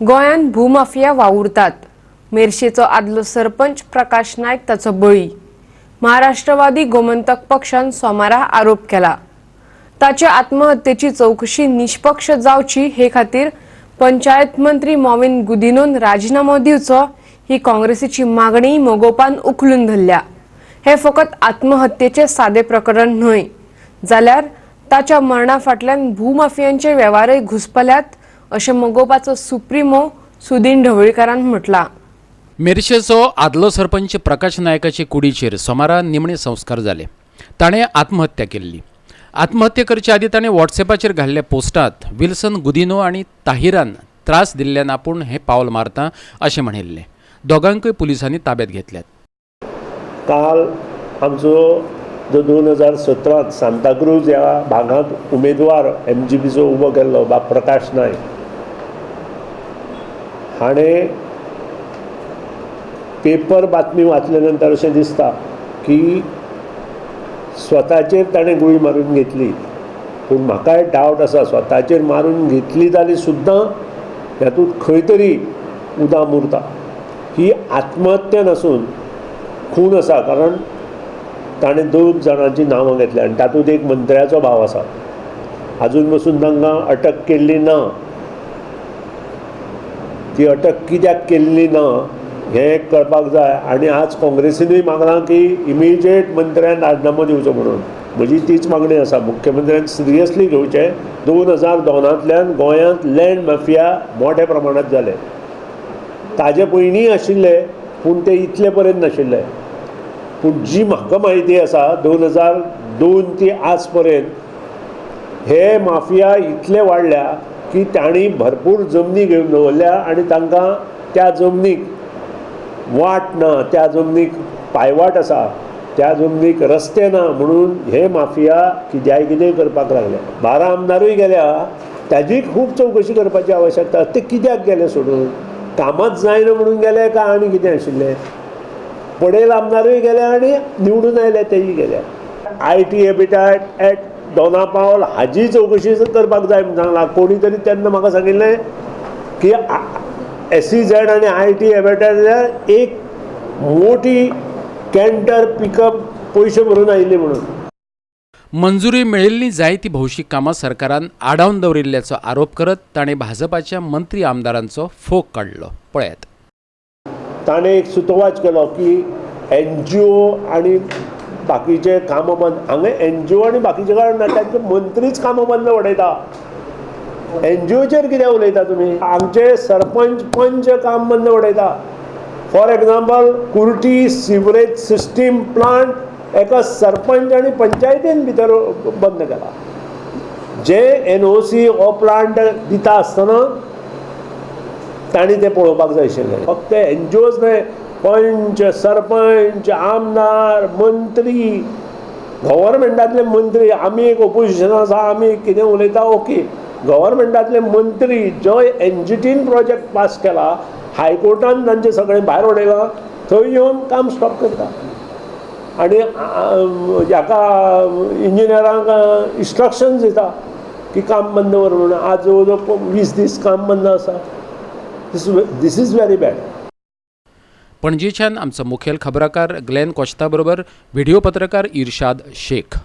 गोंयान भूमाफिया वावुरतात। मेर्शेचो आदलो सरपंच प्रकाश नायक ताचो बळी। महाराष्ट्रवादी गोमंतक पक्षान सोमारा आरोप केला। ताचे आत्महत्येची चौकशी निष्पक्ष जावची हे खातीर पंचायत मंत्री मॉविन गुदिन्होन राजीनामो दिवचो ही काँग्रेसीची मागणी मोगोपान उखलून धरल्या। हे फकत आत्महत्येचे सादे प्रकरण न्हय, जाल्यार ताच्या मरणा फाटल्यान भूमाफियांचे वेव्हारय घुसपल्यात अशें मोगोपाचो सुप्रीमो सुदीन ढवळीकारान म्हटलां। मेर्शेचो आदलो सरपंच प्रकाश नायकाचे कुडीचेर सोमारा निमणे संस्कार जाले। ताणें आत्महत्या केल्ली। आत्महत्या करचे आदीं ताणें व्हॉट्सॅपाचेर घाल्ल्या पोस्टांत विल्सन गुदिन्हो आनी ताहिरान त्रास दिल्ल्यान आपूण हें पावल मारतां अशें म्हणिल्लें। दोगांकय पुलिसांनी ताब्यात घेतल्यात। काल आमचो जो 2017 सांताक्रूज ह्या भागांत उमेदवार MGPचो उबो केल्लो बाब प्रकाश नायक हाणें पेपर बातमी वाचले नंतर अशें दिसता की स्वताचेर ताणें गुळी मारून घेतली। पूण म्हाकाय डावट आसा स्वताचेर मारून घेतली जाल्यार सुद्दां हातूंत खंय तरी उदाम उरता। ही आत्महत्या नसून खून आसा, कारण ताणें 2 जाणांची नांवां घेतल्या आनी तातूंत एक मंत्र्याचो भाव आसा। आजून पसून तांकां अटक केल्ली ना। ती अटक कित्याक केल्ली ना हें कळपाक जाय। आनी आज काँग्रेसीनूय मागलां की इमिजिएट मंत्र्यान राजिनामो दिवचो म्हणून। म्हजी तीच मागणी आसा, मुख्यमंत्र्यान सिरियसली घेवचें। 2002तल्यान गोंयांत लँड माफिया मोठ्या प्रमाणांत जाले। ताजे पयलीं आशिल्ले पूण ते इतले पर्यंत नाशिल्ले। पूण जी म्हाका म्हायती आसा 2002 ती आज पर्यंत हे माफिया इतले वाडल्या की तांणी भरपूर जमनी घेवन दवरल्या आनी तांकां त्या जमनीक वाट ना, त्या जमनीक पायवाट आसा, त्या जमनीक रस्ते ना, म्हणून हे माफिया कित्याय कितेंय करपाक लागले। 12 आमदारूय गेल्या, ताजी खूब चवकशी करपाची आवश्यकता। ते कित्याक गेले सोडून? कामच जायना म्हणून गेले काय आनी कितें आशिल्लें? पडेल आमदारूय गेले आनी निवडून आयले तेय गेले। IT हॅबिटॅट ॲट दोनापावल हाजी चवकशी करपाक जाय म्हणून सांगला। कोणी तरी तेन्ना म्हाका सांगिल्लें की SEZ आनी IT हॅबिटॅट एक मोठी कॅन्टर पिकअप पयशे भरून आयिल्ली म्हणून। मंजुरी मेळिल्ली जायती भौशीक कामां सरकारान आडावन दवरिल्ल्याचो आरोप करत ताणें भाजपाच्या मंत्री आमदारांचो फोग काडलो। पळयात। ताणें एक सुतोवाच केलो की NGO आनी बाकीचे कामां बंद। हांगा NGO आनी बाकीचे कारण ना, तांचे मंत्रीच कामां बंद उडयता। NGOचेर कितें उलयता तुमी? आमचे सरपंच पंच काम बंद उडयता। फॉर एग्जाम्पल कुर्टी सिवरेज सिस्टीम प्लांट एका सरपंच आनी पंचायतीन भितर बंद केला। जे NOC हो प्लांट दिता आसतना तांणी तें पळोवपाक जाय आशिल्लें। फक्त NGOच न्हय, पंच सरपंच आमदार मंत्री गव्हर्मेंटातले मंत्री, आमी एक ओपोजिशनान आसा, आमी कितें उलयता ओके, गव्हर्मेंटातले मंत्री जो NGTन प्रोजेक्ट पास केला, हायकोर्टान तांचे सगळें भायर उडयलां, थंय येवन काम स्टॉप करता आनी हाका इंजिनियरांक इन्स्ट्रक्शन्स दिता की काम बंद कर म्हणून। आज जवळ जवळ 20 दीस काम बंद आसा। दिस इज व्हेरी बॅड। पणजेच्यान आमचो मुखेल खबराकार ग्लेन कोश्ता बरोबर व्हिडिओ पत्रकार इर्शाद शेख।